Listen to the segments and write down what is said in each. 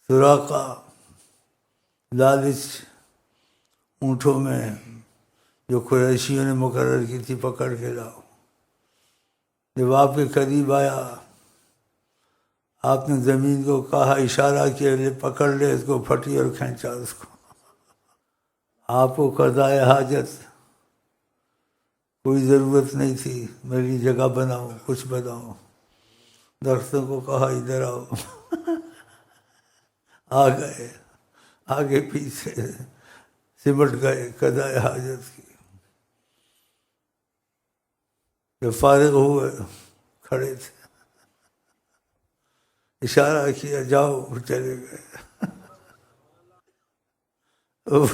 سراقہ لالچ اونٹوں میں جو قریشیوں نے مقرر کی تھی پکڑ کے لاؤ. جب آپ کے قریب آیا آپ نے زمین کو کہا، اشارہ کیا، لے پکڑ لے اس کو، پھٹی اور کھینچا اس کو. آپ کو قضائے حاجت کوئی ضرورت نہیں تھی، میری جگہ بناؤ، کچھ بناؤ. درختوں کو کہا ادھر آؤ، آ گئے، آگے پیچھے سمٹ گئے قضائے حاجت کی. جب فارغ ہوئے کھڑے تھے، اشارہ کیا جاؤ، چلے گئے. If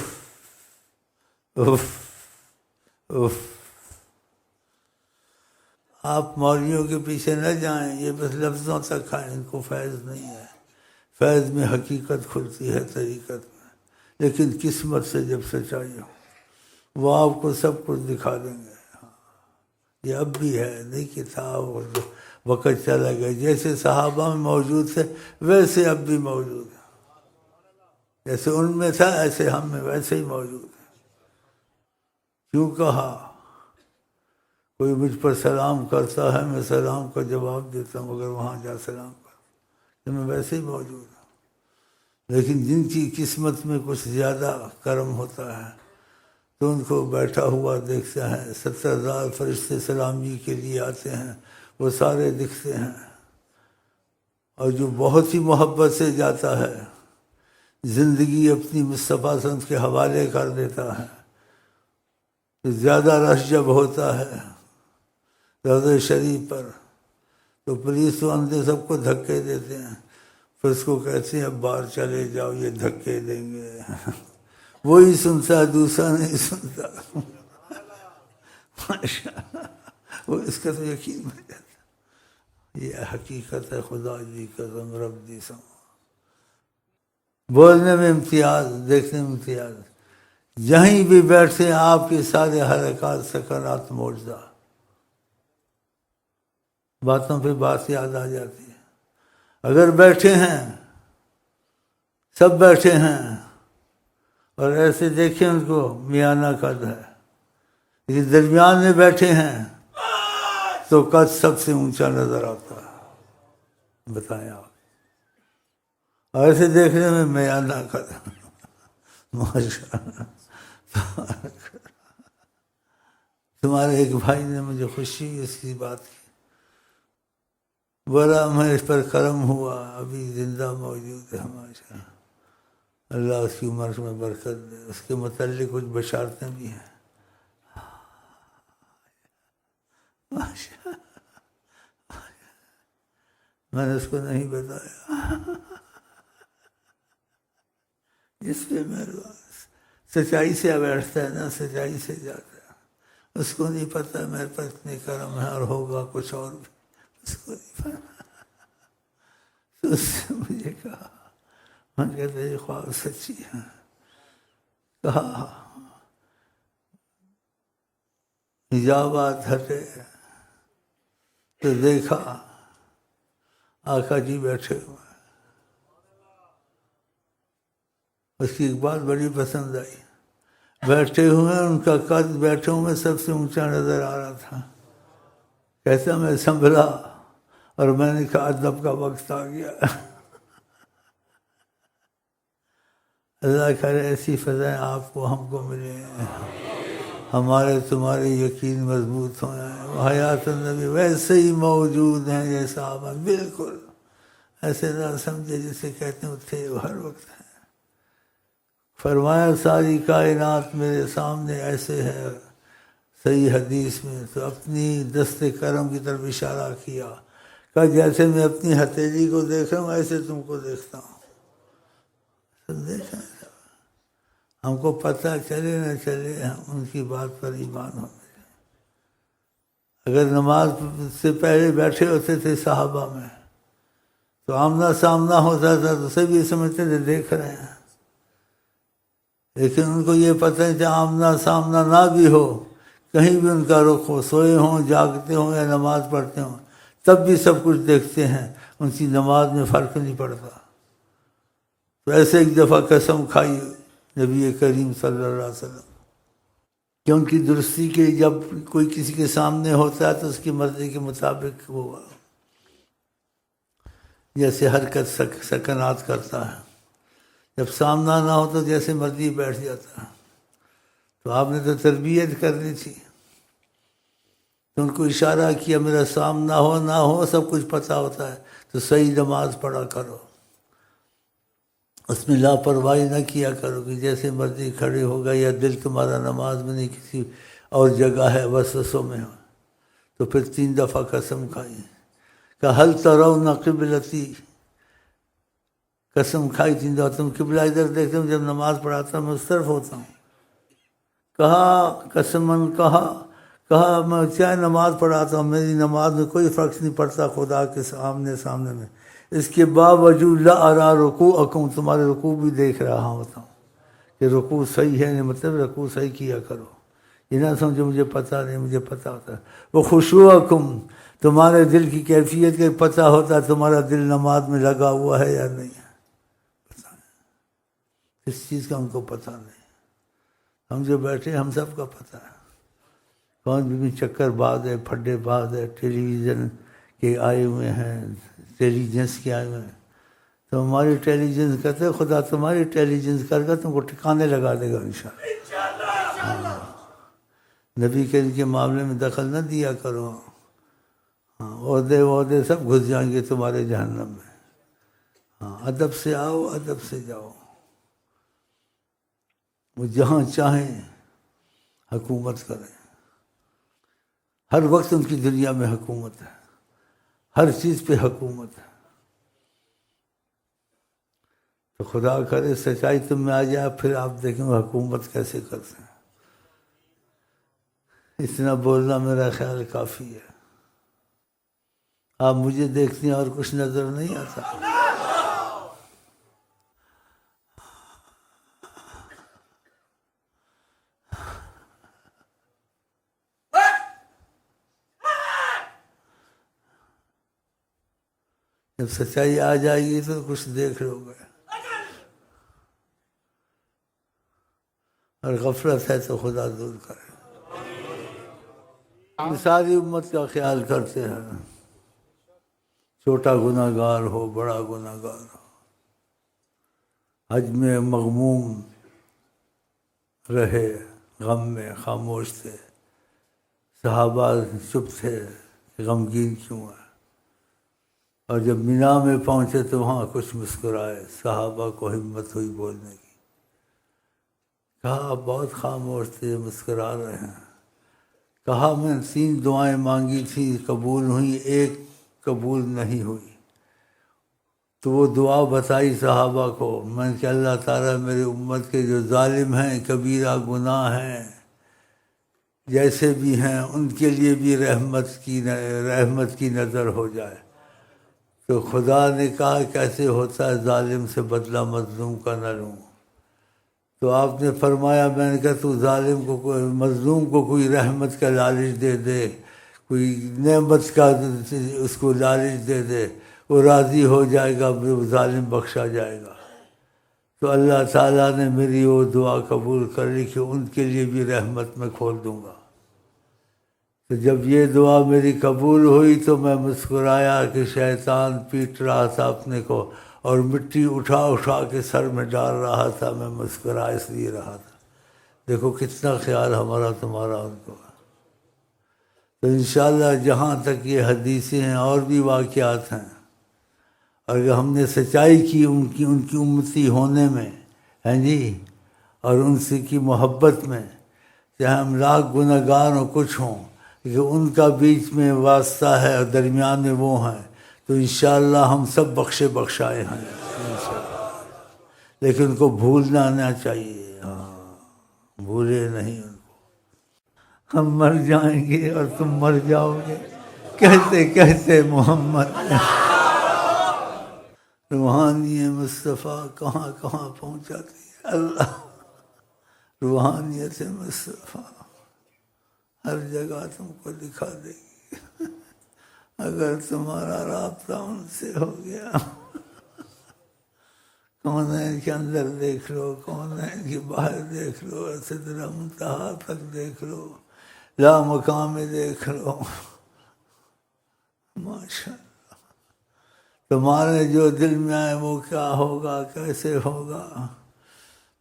if if. آپ مولویوں کے پیچھے نہ جائیں، یہ بس لفظوں تک ہیں، ان کو فیض نہیں ہے. فیض میں حقیقت کھلتی ہے طریقت میں، لیکن قسمت سے جب سچائی ہو وہ آپ کو سب کچھ دکھا دیں گے. یہ اب بھی ہے، نہیں کہ تھا اور وقت چلا گیا. جیسے صحابہ میں موجود تھے ویسے اب بھی موجود ہے. جیسے ان میں تھا ایسے ہم میں ویسے ہی موجود ہے. کیوں کہا کوئی مجھ پر سلام کرتا ہے میں سلام کا جواب دیتا ہوں، اگر وہاں جا سلام کر تو میں ویسے ہی موجود ہوں. لیکن جن کی قسمت میں کچھ زیادہ کرم ہوتا ہے تو ان کو بیٹھا ہوا دیکھتے ہیں. 70,000 فرشتے سلامی کے لیے آتے ہیں، وہ سارے دکھتے ہیں. اور جو بہت ہی محبت سے جاتا ہے، زندگی اپنی مصطفیٰ صلی اللہ علیہ وسلم کے حوالے کر دیتا ہے، تو زیادہ رش جب ہوتا ہے روضہ شریف پر تو پولیس تو اندر سب کو دھکے دیتے ہیں، پھر اس کو کہتے ہیں اب باہر چلے جاؤ، یہ دھکے دیں گے. وہی سنتا ہے، دوسرا نہیں سنتا. وہ اس کا تو یقین بن جاتا. یہ حقیقت ہے، خدا جی قسم رب دی سم. بولنے میں امتیاز، دیکھنے میں امتیاز. جہیں بھی بیٹھتے ہیں آپ کے سارے حرکات سکنات معجزہ. باتوں پہ بات یاد آ جاتی ہے. اگر بیٹھے ہیں سب بیٹھے ہیں اور ایسے دیکھیں ان کو میانہ قد ہے، لیکن درمیان میں بیٹھے ہیں تو قد سب سے اونچا نظر آتا ہے. بتائیں آپ، اور ایسے دیکھنے میں میانہ قد. ماشاء اللہ. تمہارے ایک بھائی نے مجھے خوشی ہوئی اس کی بات کی، بولا میں اس پر کرم ہوا، ابھی زندہ موجود ہے. ماشاء اللہ اس کی عمر میں برکت دے. اس کے متعلق کچھ بشارتیں بھی ہیں. میں نے اس کو نہیں بتایا. جس پہ میرے سچائی سے بیٹھتا ہے نا، سچائی سے جاتا ہے، اس کو نہیں پتہ میرے پر اتنے کرم ہے اور ہوگا کچھ اور بھی، اس کو نہیں پتہ. تو اس نے مجھے کہا، میں نے کہا تیری خواب سچی ہے. کہا حجابات ہٹے تو دیکھا آقا جی بیٹھے ہوئے. اس کی ایک بات بڑی پسند آئی، بیٹھے ہوئے ان کا قد بیٹھے ہوئے سب سے اونچا نظر آ رہا تھا. کیسا میں سنبھلا اور میں نے کہا ادب کا وقت آ گیا. اللہ کرے ایسی فضائیں آپ کو ہم کو ملے، ہمارے تمہارے یقین مضبوط ہو جائیں. حیات النبی ویسے ہی موجود ہیں یہ صحابہ، بالکل ایسے نہ سمجھے جسے کہتے ہیں تھے وہ ہر وقت ہیں. فرمایا ساری کائنات میرے سامنے ایسے ہے. صحیح حدیث میں تو اپنی دست کرم کی طرف اشارہ کیا، کہ جیسے میں اپنی ہتھیلی کو دیکھ رہا ہوں ایسے تم کو دیکھتا ہوں. دیکھا ہم کو پتہ چلے نہ چلے ان کی بات پر ایمان ہونے. اگر نماز سے پہلے بیٹھے ہوتے تھے صحابہ میں تو آمنا سامنا ہوتا تھا تو سب یہ سمجھتے تھے دیکھ رہے ہیں، لیکن ان کو یہ پتہ نہیں تھا آمنا سامنا نہ بھی ہو، کہیں بھی ان کا رخ ہو، سوئے ہوں جاگتے ہوں یا نماز پڑھتے ہوں، تب بھی سب کچھ دیکھتے ہیں. ان کی نماز میں فرق نہیں پڑتا. تو ایسے ایک دفعہ قسم کھائی نبی کریم صلی اللہ علیہ وسلم کہ ان کی درستی کے جب کوئی کسی کے سامنے ہوتا ہے تو اس کی مرضی کے مطابق وہ جیسے حرکت سکنات کرتا ہے، جب سامنا نہ ہو تو جیسے مرضی بیٹھ جاتا ہے۔ تو آپ نے تو تربیت کرنی تھی، تو ان کو اشارہ کیا میرا سامنا ہو نہ ہو سب کچھ پتہ ہوتا ہے، تو صحیح نماز پڑھا کرو، اس میں لاپرواہی نہ کیا کرو کہ جیسے مرضی کھڑے ہوگا یا دل تمہارا نماز میں نہیں کسی اور جگہ ہے وسوسوں میں ہو۔ تو پھر 3 دفعہ قسم کھائی کہ حل ترون قبلتی، قسم کھائی 3 دفعہ تم قبلہ ادھر دیکھتے ہوں، جب نماز پڑھاتا ہوں میں اس طرف ہوتا ہوں۔ کہا قسمن کہا میں چاہے نماز پڑھاتا ہوں میری نماز میں کوئی فرق نہیں پڑتا خدا کے سامنے میں، اس کے باوجود لا ارا رکوعکم، تمہارے رکوع بھی دیکھ رہا ہوتا ہوں کہ رکوع صحیح ہے، مطلب رکوع صحیح کیا کرو، یہ نہ سمجھو مجھے پتہ نہیں، مجھے پتہ ہوتا ہے۔ وہ خشوعکم، تمہارے دل کی کیفیت کا پتہ ہوتا ہے تمہارا دل نماز میں لگا ہوا ہے یا نہیں ہے، پتہ نہیں، اس چیز کا ان کو پتہ نہیں۔ ہم جو بیٹھے ہم سب کا پتہ ہے کون بھی چکر باز ہے، پھڈے باز ہے، ٹیلی ویژن کے آئے ہوئے ہیں، انٹیلیجنس کے آئے ہوئے ہیں، تو ہماری انٹیلیجنس کرتے خدا تمہاری انٹیلیجنس کر کے تم کو ٹھکانے لگا دے گا انشاءاللہ۔ نبی کے ان کے معاملے میں دخل نہ دیا کرو، عہدے سب گھس جائیں گے تمہارے جہنم میں۔ ادب سے آؤ، ادب سے جاؤ، وہ جہاں چاہیں حکومت کریں، ہر وقت ان کی دنیا میں حکومت ہے، ہر چیز پہ حکومت ہے۔ تو خدا کرے سچائی تم میں آ جائے، پھر آپ دیکھیں وہ حکومت کیسے کرتے ہیں۔ اتنا بولنا میرا خیال کافی ہے۔ آپ مجھے دیکھتی ہیں اور کچھ نظر نہیں آتا؟ جب سچائی آ جائے گی تو کچھ دیکھ لو گے، اور غفلت ہے تو خدا دور کرے۔ ساری امت کا خیال کرتے ہیں، چھوٹا گناہ گار ہو بڑا گناہ گار ہو، حج میں مغموم رہے، غم میں خاموش تھے، صحابہ چپ تھے، غمگین کیوں ہے، اور جب مینا میں پہنچے تو وہاں کچھ مسکرائے، صحابہ کو ہمت ہوئی بولنے کی، کہا آپ بہت خاموش تھے، مسکرا رہے ہیں۔ کہا میں 3 دعائیں مانگی تھی قبول ہوئی، ایک قبول نہیں ہوئی، تو وہ دعا بتائی صحابہ کو، میں کہ اللہ تعالیٰ میرے امت کے جو ظالم ہیں، کبیرہ گناہ ہیں، جیسے بھی ہیں ان کے لیے بھی رحمت کی نظر ہو جائے۔ تو خدا نے کہا کیسے ہوتا ہے ظالم سے بدلہ مظلوم کا نہ لوں، تو آپ نے فرمایا میں نے کہا تو ظالم کو مظلوم کو کوئی رحمت کا لالچ دے دے، کوئی نعمت کا اس کو لالچ دے دے، وہ راضی ہو جائے گا، وہ ظالم بخشا جائے گا۔ تو اللہ تعالیٰ نے میری وہ دعا قبول کر لی کہ ان کے لیے بھی رحمت میں کھول دوں گا۔ تو جب یہ دعا میری قبول ہوئی تو میں مسکرایا کہ شیطان پیٹ رہا تھا اپنے کو اور مٹی اٹھا کے سر میں ڈال رہا تھا، میں مسکرا اس لیے رہا تھا۔ دیکھو کتنا خیال ہمارا تمہارا ان کو۔ تو انشاءاللہ جہاں تک یہ حدیثیں ہیں اور بھی واقعات ہیں، اگر ہم نے سچائی کی ان کی امتی ہونے میں، ہیں جی، اور ان سے کی محبت میں، چاہے ہم لاکھ گناہ گار ہوں کچھ ہوں، کہ ان کا بیچ میں واسطہ ہے اور درمیان میں وہ ہیں، تو انشاءاللہ ہم سب بخشائے ہیں انشاءاللہ۔ لیکن ان کو بھولنا نہ چاہیے، بھولے نہیں ان کو۔ ہم مر جائیں گے اور تم مر جاؤ گے کہتے کہتے محمد، روحانی مصطفیٰ کہاں کہاں پہنچاتی ہے اللہ، روحانیت مصطفیٰ ہر جگہ تم کو دکھا دے گی اگر تمہارا رابطہ ان سے ہو گیا۔ کون ہے ان کے اندر دیکھ لو، کون ہے ان کے باہر دیکھ لو، سدرہ منتہا تک دیکھ لو، لا مقام دیکھ لو. ماشاء اللہ. تمہارے جو دل میں آئے وہ کیا ہوگا، کیسے ہوگا،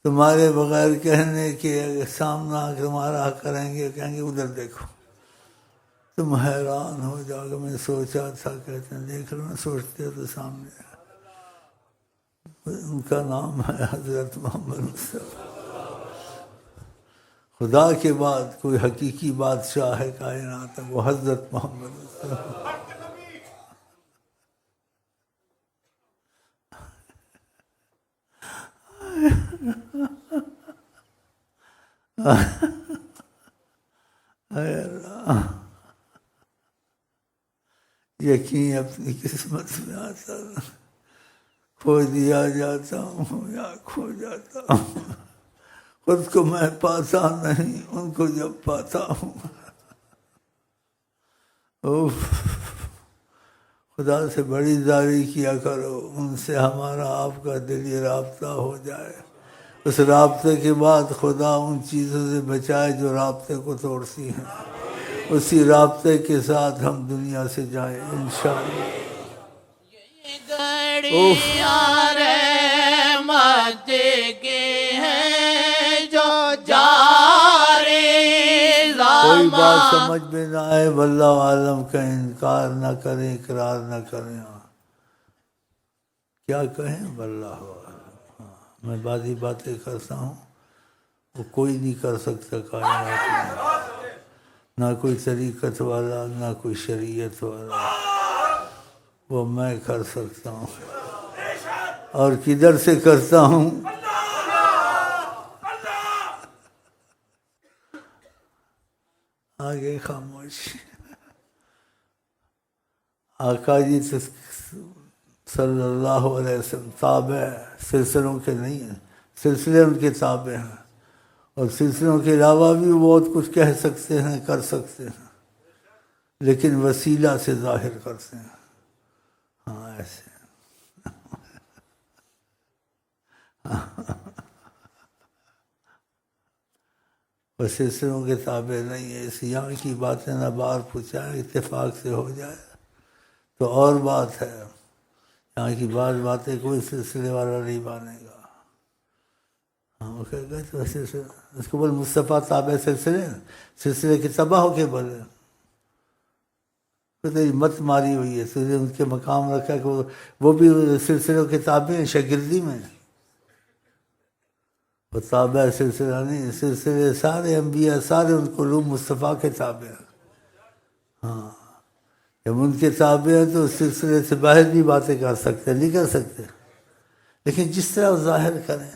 تمہارے بغیر کہنے کے سامنا تمہارا کریں گے، کہیں گے ادھر دیکھو. تم حیران ہو جاؤ گے. میں سوچا تھا، کہتے ہیں دیکھ لو، سوچتے تو سامنے. ان کا نام ہے حضرت محمد مصطفیٰ. خدا کے بعد کوئی حقیقی بادشاہ ہے کائنات میں، وہ حضرت محمد مصطفیٰ. اے اللہ، یقین اپنی قسمت میں آتا، کھو دیا جاتا ہوں یا کھو جاتا ہوں. خود کو میں پاتا نہیں، ان کو جب پاتا ہوں. اوف. خدا سے بڑی زاری کیا کرو، ان سے ہمارا آپ کا دلی رابطہ ہو جائے. اس رابطے کے بعد خدا ان چیزوں سے بچائے جو رابطے کو توڑتی ہیں. اسی رابطے کے ساتھ ہم دنیا سے جائیں انشاءاللہ. گھڑیاں رحمت کی ہیں جو جاری کوئی بات زمان. سمجھ میں نہ آئے واللہ عالم کا انکار نہ کریں، اقرار نہ کریں. کیا کہیں واللہ عالم. میں بعضی باتیں کرتا ہوں وہ کوئی نہیں کر سکتا کائنات میں، نہ کوئی طریقت والا، نہ کوئی شریعت والا. وہ میں کر سکتا ہوں. اور کدھر سے کرتا ہوں؟ آگے خاموشی. آقا جی صلی اللہ علیہ وسلم تابع سلسلوں کے نہیں ہیں، سلسلے ان کے تابع ہیں. اور سلسلوں کے علاوہ بھی بہت کچھ کہہ سکتے ہیں، کر سکتے ہیں، لیکن وسیلہ سے ظاہر کرتے ہیں. ہاں ایسے وہ سلسلوں کے تابع نہیں ہے. اس یہاں کی باتیں نہ باہر پہنچائے، اتفاق سے ہو جائے تو اور بات ہے. یہاں کی بعض باتیں کوئی سلسلے والا نہیں مانے گا. ہاں وہ کہہ گئے تو سلسلے اس کو بول مصطفیٰ تابع سلسلے کے تباہ ہو کے بولے. تو تیری مت ماری ہوئی ہے، تجھے ان کے مقام رکھا کہ وہ بھی سلسلوں کے تابع ہیں، شاگردی میں. وہ تابع سلسلہ نہیں، سلسلے سارے انبیاء سارے ان کو علوم مصطفیٰ کے تابع ہیں. ہاں جب ان کے تابع ہیں تو سلسلے سے باہر بھی باتیں کر سکتے، نہیں کر سکتے، لیکن جس طرح وہ ظاہر کریں.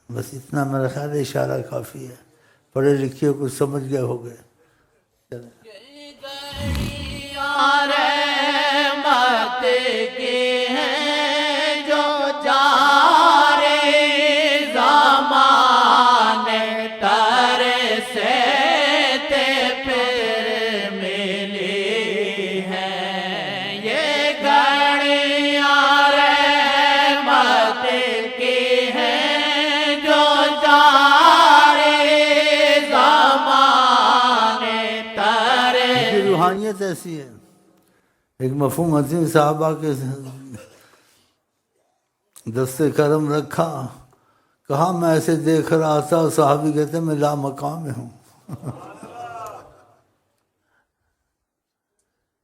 بس اتنا میرا خیال ہے اشارہ کافی ہے. پڑھے لکھے کچھ سمجھ گئے ہو گئے. گھڑیاں رحمت کی ہیں جو جاری زمان. ترسے تے پھر ملی ہیں یہ گھڑیاں رحمت کی ہیں جو جاری زمان. کی روحانیت ایسی ہے. ایک مفہوم عظیم صحابہ کے دستے کرم رکھا، کہا میں ایسے دیکھ رہا تھا. صحابی کہتے ہیں میں لا مقام میں ہوں.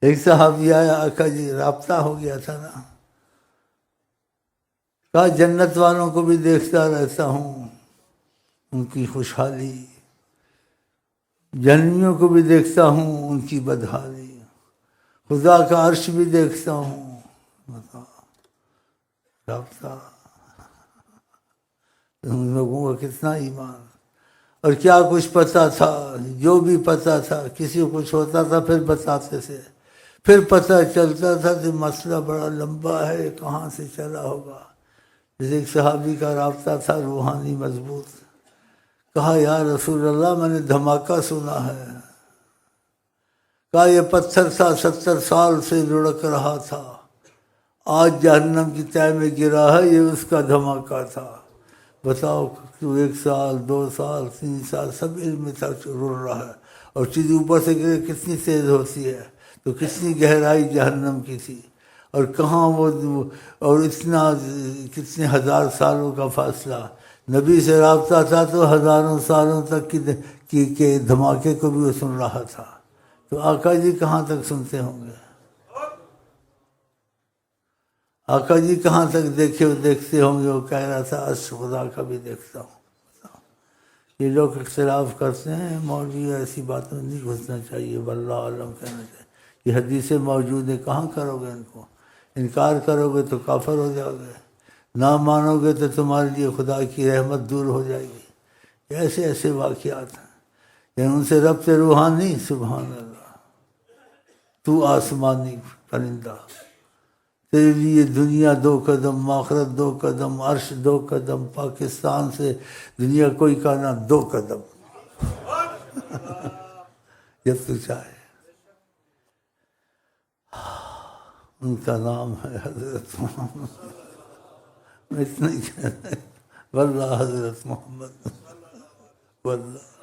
ایک صحابی آیا، آقا جی رابطہ ہو گیا تھا نا، کہا جنت والوں کو بھی دیکھتا رہتا ہوں، ان کی خوشحالی، جہنمیوں کو بھی دیکھتا ہوں ان کی بدحالی، خدا کا عرش بھی دیکھتا ہوں. بتا رابطہ ان لوگوں کا کتنا ایمان. اور کیا کچھ پتہ تھا، جو بھی پتہ تھا کسی کو کچھ ہوتا تھا پھر بتاتے تھے، پھر پتہ چلتا تھا کہ مسئلہ بڑا لمبا ہے، کہاں سے چلا ہوگا. جیسے ایک صحابی کا رابطہ تھا روحانی مضبوط. کہا یا رسول اللہ میں نے دھماکہ سنا ہے. کہا یہ پتھر تھا 70 سال سے لڑک رہا تھا، آج جہنم کی تہہ میں گرا ہے، یہ اس کا دھماکہ تھا۔ بتاؤ تو 1 سال 2 سال 3 سال سب علم میں تک رڑ رہا ہے، اور چیز اوپر سے گرے کتنی تیز ہوتی ہے، تو کتنی گہرائی جہنم کی تھی، اور کہاں وہ، اور اتنا کتنے 1000 سالوں کا فاصلہ۔ نبی سے رابطہ تھا تو ہزاروں سالوں تک کے دھماکے کو بھی وہ سن رہا تھا، تو آقا جی کہاں تک سنتے ہوں گے؟ آقا جی کہاں تک دیکھتے ہوں گے؟ وہ کہہ رہا تھا عرش خدا کا بھی دیکھتا ہوں۔ یہ لوگ اختلاف کرتے ہیں، مولوی ایسی باتوں میں نہیں گھسنا چاہیے، واللہ عالم کہنا چاہیے۔ یہ حدیثیں موجود ہیں، کہاں کرو گے ان کو؟ انکار کرو گے تو کافر ہو جاؤ گے، نہ مانو گے تو تمہارے لیے خدا کی رحمت دور ہو جائے گی۔ ایسے ایسے واقعات ہیں، یعنی ان سے ربط روحانی، سبحان اللہ۔ تو آسمانی پرندہ، تیرے لیے دنیا 2 قدم، آخرت 2 قدم، عرش 2 قدم، پاکستان سے دنیا کوئی کہنا 2 قدم جب تو چاہے۔ ان کا نام ہے حضرت محمد، میں اتنا ہی کہنا ہے، واللہ حضرت محمد، واللہ۔